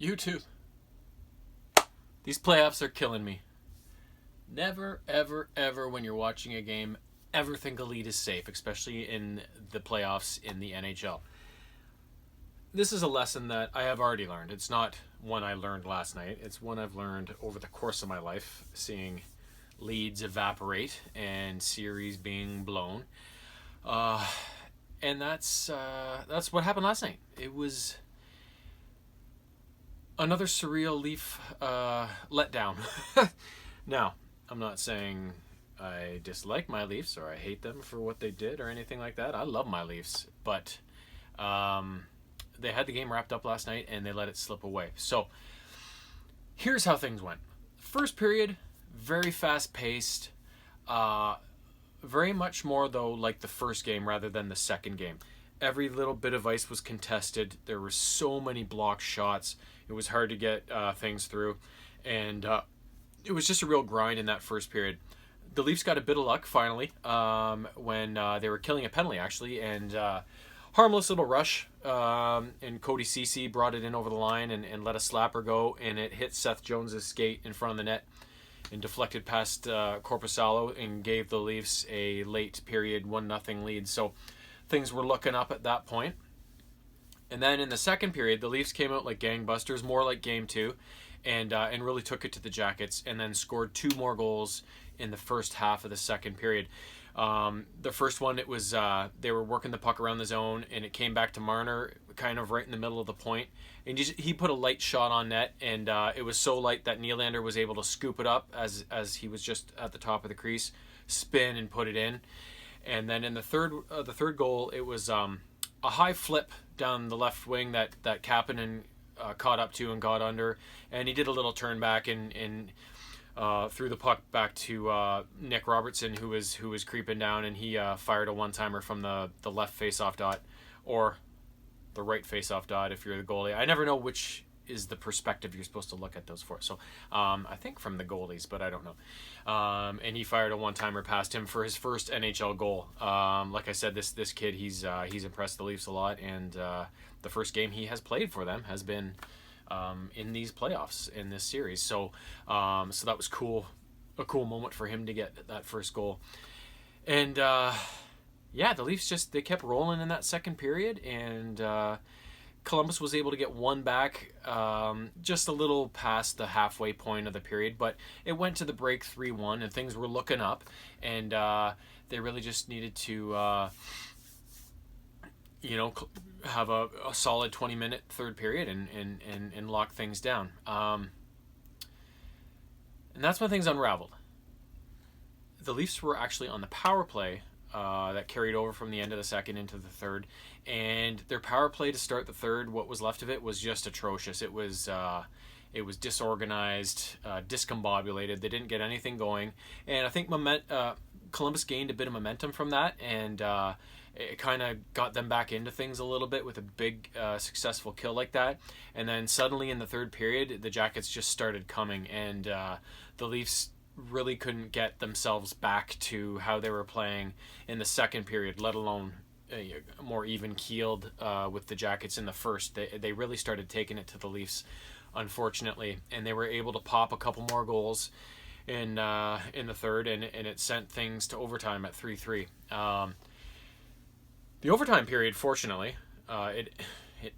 You too. These playoffs are killing me. Never, ever, ever when you're watching a game, ever think a lead is safe, especially in the playoffs in the NHL. This is a lesson that I have already learned. It's not one I learned last night. It's one I've learned over the course of my life, seeing leads evaporate and series being blown. And that's what happened last night. It was another surreal Leaf letdown. Now, I'm not saying I dislike my Leafs or I hate them for what they did or anything like that. I love my Leafs, but they had the game wrapped up last night and they let it slip away. So here's how things went. First period, very fast-paced. Very much more, though, like the first game rather than the second game. Every little bit of ice was contested. There were so many blocked shots. It was hard to get things through. And it was just a real grind in that first period. The Leafs got a bit of luck, finally, when they were killing a penalty, actually. And harmless little rush. And Cody Ceci brought it in over the line and let a slapper go. And it hit Seth Jones' skate in front of the net and deflected past Korpisalo and gave the Leafs a late period 1-0 lead. So things were looking up at that point. And then in the second period, the Leafs came out like gangbusters, more like Game 2, and really took it to the Jackets, and then scored 2 more goals in the first half of the second period. The first one, it was they were working the puck around the zone, and it came back to Marner, kind of right in the middle of the point. And he put a light shot on net, and it was so light that Nylander was able to scoop it up as he was just at the top of the crease, spin and put it in. And then in the third goal, it was a high flip down the left wing that Kapanen caught up to and got under, and he did a little turn back and threw the puck back to Nick Robertson, who was creeping down, and he fired a one-timer from the left face-off dot, or the right face-off dot if you're the goalie. I never know which is the perspective you're supposed to look at those for. So I think from the goalies, but I don't know. And he fired a one-timer past him for his first NHL goal. Like I said, this kid, he's impressed the Leafs a lot, and the first game he has played for them has been in these playoffs in this series. So that was cool, a cool moment for him to get that first goal. And the Leafs they kept rolling in that second period, and Columbus was able to get one back just a little past the halfway point of the period, but it went to the break 3-1, and things were looking up, and they really just needed to have a solid 20-minute third period and lock things down. And that's when things unraveled. The Leafs were actually on the power play that carried over from the end of the second into the third, and their power play to start the third, what was left of it, was just atrocious. It was disorganized, discombobulated. They didn't get anything going, and I think Columbus gained a bit of momentum from that, and it kind of got them back into things a little bit with a big successful kill like that. And then suddenly in the third period, the Jackets just started coming, and the Leafs really couldn't get themselves back to how they were playing in the second period, let alone more even keeled with the Jackets in the first. They really started taking it to the Leafs, unfortunately, and they were able to pop a couple more goals in the third, and it sent things to overtime at 3-3. The overtime period, fortunately, it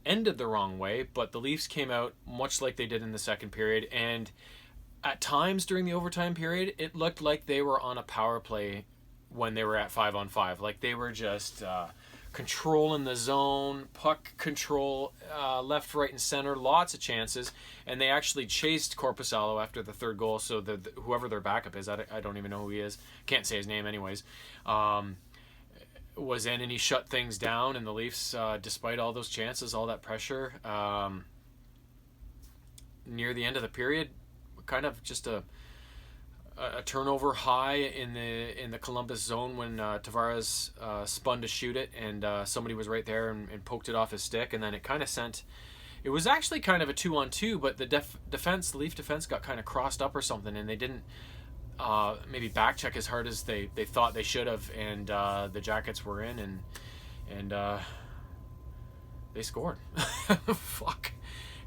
ended the wrong way, but the Leafs came out much like they did in the second period, and at times during the overtime period, it looked like they were on a power play when they were at 5-on-5. Like they were just controlling the zone, puck control, left, right, and center, lots of chances. And they actually chased Korpisalo after the third goal, so whoever their backup is, I don't even know who he is. Can't say his name anyways. Was in, and he shut things down, and the Leafs, despite all those chances, all that pressure, near the end of the period, kind of just a turnover high in the Columbus zone when Tavares spun to shoot it, and somebody was right there and poked it off his stick, and then it kind of sent. It was actually kind of a 2-on-2, but the the Leaf defense got kind of crossed up or something, and they didn't maybe back check as hard as they thought they should have, and the Jackets were in, and they scored. Fuck.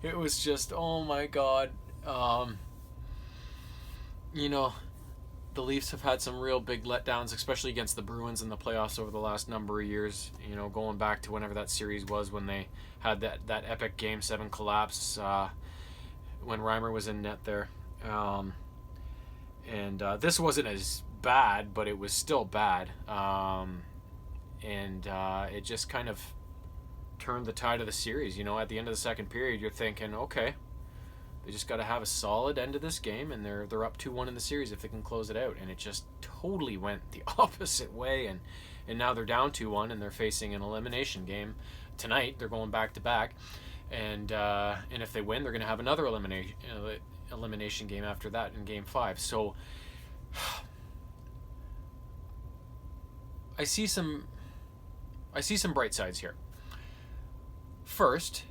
It was just, oh my God. Um, you know, the Leafs have had some real big letdowns, especially against the Bruins in the playoffs over the last number of years. You know, going back to whenever that series was when they had that epic Game 7 collapse when Reimer was in net there. And this wasn't as bad, but it was still bad. And it just kind of turned the tide of the series. You know, at the end of the second period, you're thinking, okay, they just got to have a solid end of this game, and they're up 2-1 in the series if they can close it out. And it just totally went the opposite way, and now they're down 2-1, and they're facing an elimination game tonight. They're going back to back, and if they win, they're going to have another elimination game after that in Game 5. So I see some bright sides here. First,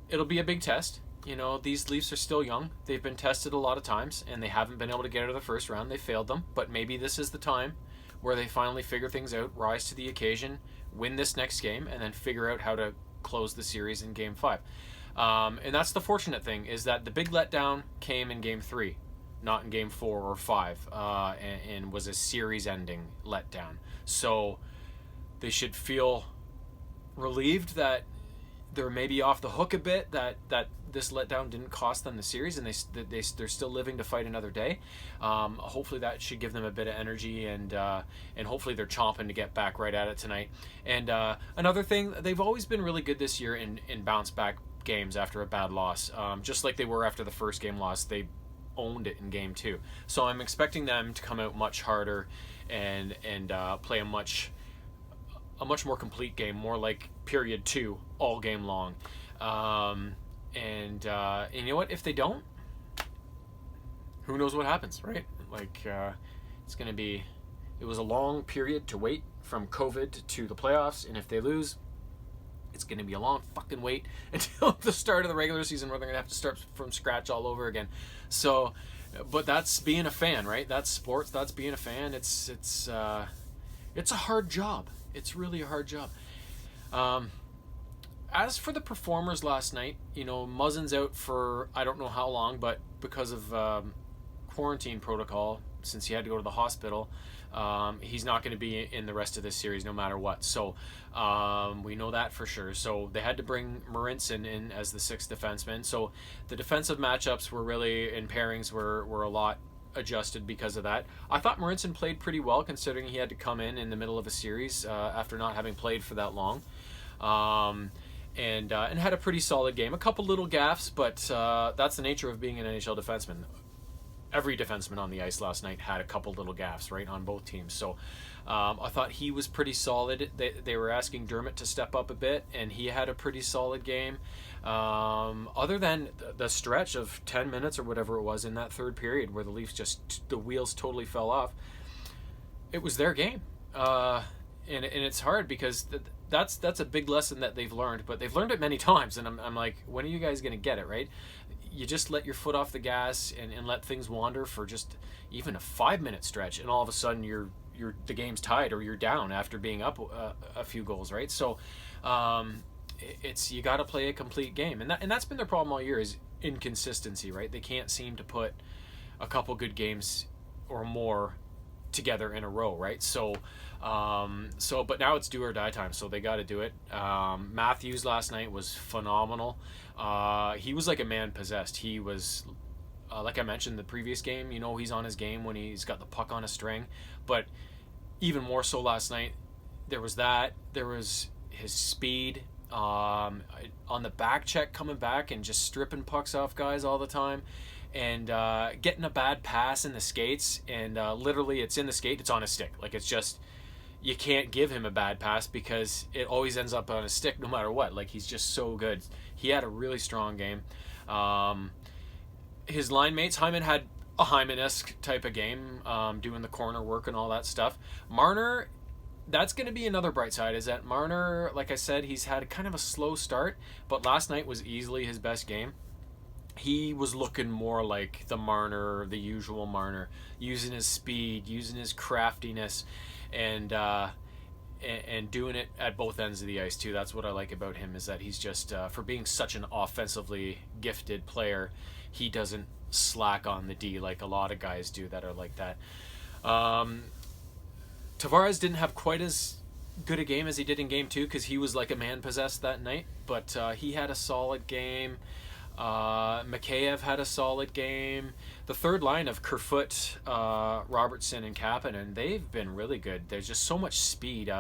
it'll be a big test. You know, these Leafs are still young. They've been tested a lot of times, and they haven't been able to get out of the first round. They failed them, but maybe this is the time where they finally figure things out, rise to the occasion, win this next game, and then figure out how to close the series in Game 5. And that's the fortunate thing, is that the big letdown came in Game 3, not in Game 4 or 5, and was a series-ending letdown. So they should feel relieved that they're maybe off the hook a bit, that this letdown didn't cost them the series, and they're still living to fight another day. Hopefully that should give them a bit of energy, and hopefully they're chomping to get back right at it tonight. And another thing, they've always been really good this year in bounce back games after a bad loss. Just like they were after the first game loss, they owned it in Game 2. So I'm expecting them to come out much harder and play a much more complete game, more like period 2 all game long. And you know what? If they don't, who knows what happens, right? Like, it's going to be... It was a long period to wait from COVID to the playoffs, and if they lose, it's going to be a long fucking wait until the start of the regular season where they're going to have to start from scratch all over again. So, but that's being a fan, right? That's sports. That's being a fan. It's a hard job. It's really a hard job. As for the performers last night, you know, Muzzin's out for I don't know how long, but because of quarantine protocol, since he had to go to the hospital, he's not going to be in the rest of this series no matter what. So we know that for sure. So they had to bring Marincin in as the sixth defenseman. So the defensive matchups were really, in pairings, were a lot adjusted because of that. I thought Marincin played pretty well considering he had to come in the middle of a series after not having played for that long. And had a pretty solid game. A couple little gaffes, but that's the nature of being an NHL defenseman. Every defenseman on the ice last night had a couple little gaffes, right, on both teams. So I thought he was pretty solid. They were asking Dermott to step up a bit, and he had a pretty solid game. Other than the stretch of 10 minutes or whatever it was in that third period where the Leafs just, the wheels totally fell off, it was their game. And it's hard because that's a big lesson that they've learned, but they've learned it many times, and I'm like, when are you guys going to get it, right? You just let your foot off the gas and let things wander for just even a 5-minute stretch, and all of a sudden the game's tied or you're down after being up a few goals, right? So it's you got to play a complete game, and that's been their problem all year, is inconsistency, right? They can't seem to put a couple good games or more together in a row, right? So but now it's do or die time, so they got to do it. Matthews last night was phenomenal. He was like a man possessed. He was, like I mentioned the previous game, you know, he's on his game when he's got the puck on a string, but even more so last night, there was his speed, on the back check coming back and just stripping pucks off guys all the time, and getting a bad pass in the skates, and literally it's in the skate, it's on his stick. Like, it's just, you can't give him a bad pass because it always ends up on his stick no matter what. Like, he's just so good. He had a really strong game. His line mates, Hyman had a Hyman-esque type of game, doing the corner work and all that stuff. Marner, that's going to be another bright side, is that Marner, like I said, he's had kind of a slow start, but last night was easily his best game. He was looking more like the Marner, the usual Marner, using his speed, using his craftiness, and and doing it at both ends of the ice too. That's what I like about him, is that he's just for being such an offensively gifted player, he doesn't slack on the D like a lot of guys do that are like that. Tavares didn't have quite as good a game as he did in game 2 because he was like a man possessed that night, but he had a solid game. Mikheyev had a solid game. The third line of Kerfoot, Robertson, and Kapanen, they've been really good. There's just so much speed.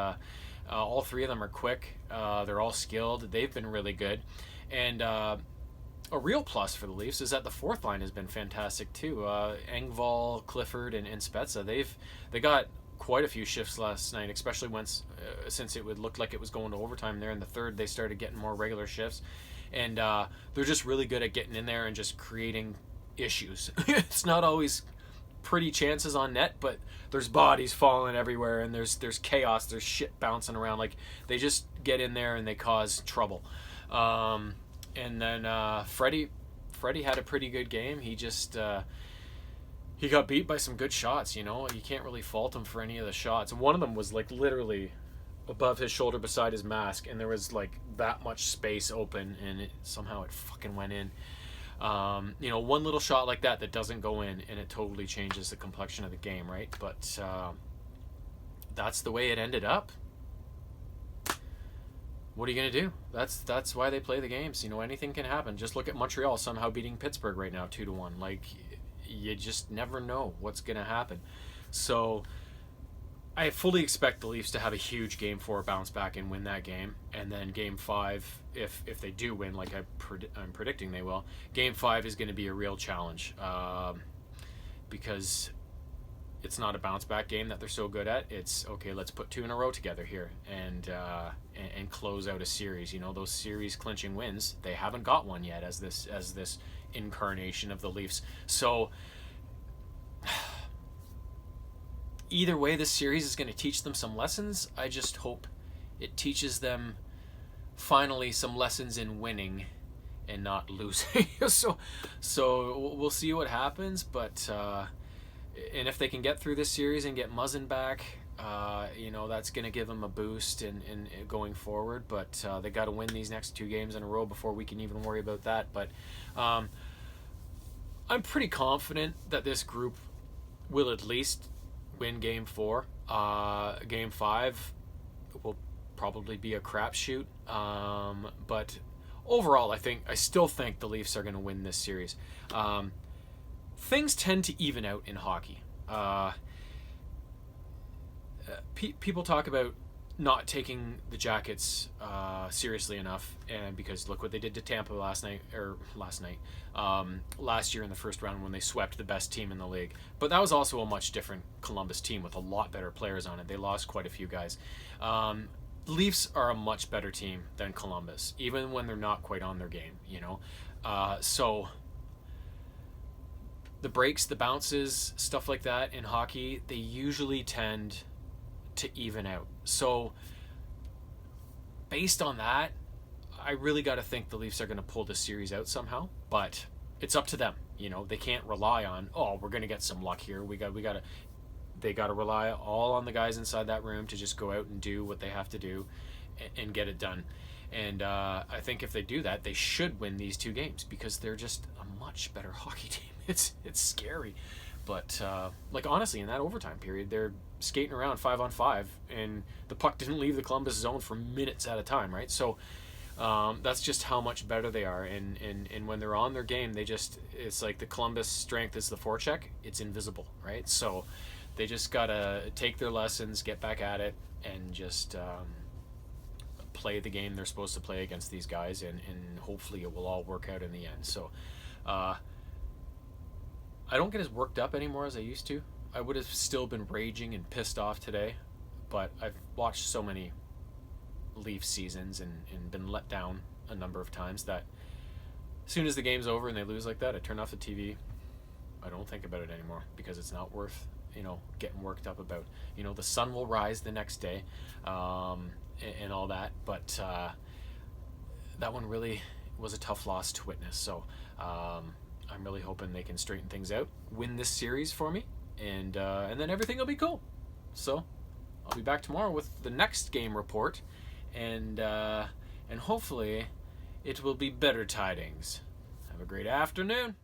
All three of them are quick. They're all skilled. They've been really good. And a real plus for the Leafs is that the fourth line has been fantastic too. Engvall, Clifford, and Spezza. They got quite a few shifts last night, especially since it would look like it was going to overtime there in the third. They started getting more regular shifts. And they're just really good at getting in there and just creating issues. It's not always pretty chances on net, but there's bodies falling everywhere, and there's chaos, there's shit bouncing around. Like, they just get in there and they cause trouble. And then Freddie had a pretty good game. He just he got beat by some good shots. You can't really fault him for any of the shots. And one of them was like literally above his shoulder beside his mask, and there was like that much space open, and somehow it fucking went in. One little shot like that doesn't go in, and it totally changes the complexion of the game, right? But that's the way it ended up. What are you gonna do? That's why they play the games. Anything can happen. Just look at Montreal somehow beating Pittsburgh right now 2-1. Like, you just never know what's gonna happen. So I fully expect the Leafs to have a huge Game 4 bounce back and win that game. And then Game 5, if they do win, like I'm predicting they will, Game 5 is going to be a real challenge because it's not a bounce back game that they're so good at. It's, okay, let's put 2 in a row together here and close out a series. Those series clinching wins, they haven't got one yet as this incarnation of the Leafs. So either way, this series is going to teach them some lessons. I just hope it teaches them finally some lessons in winning and not losing. So we'll see what happens. But and if they can get through this series and get Muzzin back, that's going to give them a boost in going forward. But they got to win these next 2 games in a row before we can even worry about that. But I'm pretty confident that this group will at least win Game 4. Game 5 will probably be a crapshoot. But overall, I still think the Leafs are going to win this series. Things tend to even out in hockey. People talk about not taking the Jackets seriously enough, and because look what they did to Tampa last year in the first round when they swept the best team in the league. But that was also a much different Columbus team with a lot better players on it. They lost quite a few guys. Leafs are a much better team than Columbus, even when they're not quite on their game. So the breaks, the bounces, stuff like that in hockey, they usually tend to even out. So based on that, I really got to think the Leafs are going to pull this series out somehow, but it's up to them. They can't rely on, we're going to get some luck here. They got to rely all on the guys inside that room to just go out and do what they have to do and get it done. And I think if they do that, they should win these 2 games because they're just a much better hockey team. It's scary. But honestly, in that overtime period, they're skating around 5-on-5, and the puck didn't leave the Columbus zone for minutes at a time, right? So that's just how much better they are. And when they're on their game, it's like the Columbus strength is the forecheck. It's invisible, right? So they just got to take their lessons, get back at it, and just play the game they're supposed to play against these guys, and hopefully it will all work out in the end. So I don't get as worked up anymore as I used to. I would have still been raging and pissed off today, but I've watched so many Leaf seasons and been let down a number of times that as soon as the game's over and they lose like that, I turn off the TV. I don't think about it anymore because it's not worth getting worked up about. The sun will rise the next day and all that, but that one really was a tough loss to witness. So I'm really hoping they can straighten things out, win this series for me, and then everything will be cool. So I'll be back tomorrow with the next game report, and hopefully it will be better tidings. Have a great afternoon.